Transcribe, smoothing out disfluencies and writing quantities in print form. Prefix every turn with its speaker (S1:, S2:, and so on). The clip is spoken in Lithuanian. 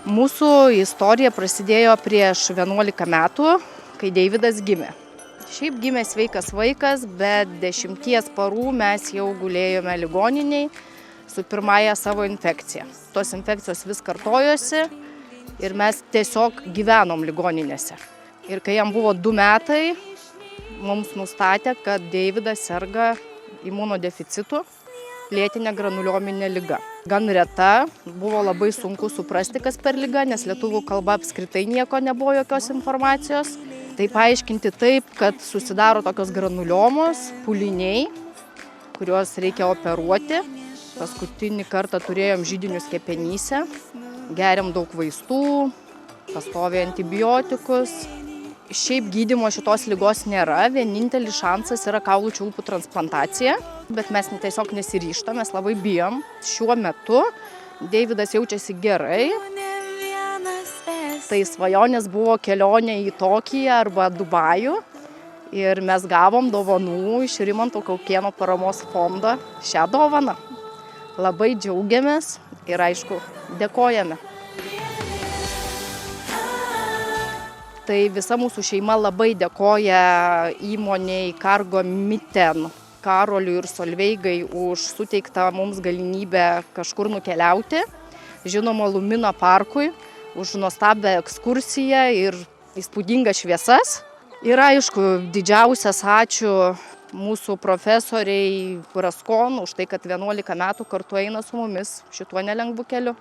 S1: Mūsų istorija prasidėjo prieš 11 metų, kai Deividas gimė. Šiaip gimė sveikas vaikas, bet 10 parų mes jau gulėjome ligoniniai su pirmąja savo infekcija. Tos infekcijos vis kartojosi ir mes tiesiog gyvenom ligoninėse. Ir kai jam buvo 2 metai, mums nustatė, kad Deividas serga imunodeficitu, lėtinė granuliominė liga. Gan reta, buvo labai sunku suprasti, kas per liga, nes lietuvių kalba apskritai nieko nebuvo, jokios informacijos. Tai paaiškinti taip, kad susidaro tokios granuliomos, pūliniai, kuriuos reikia operuoti. Paskutinį kartą turėjom židinius kepenyse, geriam daug vaistų, pastoviai antibiotikus. Šiaip gydymo šitos ligos nėra, vienintelis šansas yra kaulų čiulpų transplantacija, bet mes tiesiog nesiryžtam, mes labai bijom. Šiuo metu Deividas jaučiasi gerai. Tai svajonės buvo kelionė į Tokiją arba Dubajų ir mes gavom dovanų iš Rimanto Kaukėno paramos fondo šią dovaną. Labai džiaugiamės ir aišku, dėkojame. Tai visa mūsų šeima labai dėkoja įmonei Cargo Mitten, Karoliui ir Solveigai už suteiktą mums galimybę kažkur nukeliauti. Žinoma, Lumino parkui už nuostabią ekskursiją ir įspūdingas šviesas. Ir aišku, didžiausias ačiū mūsų profesoriai Raskon už tai, kad 11 metų kartu eina su mumis šituo nelengvu keliu.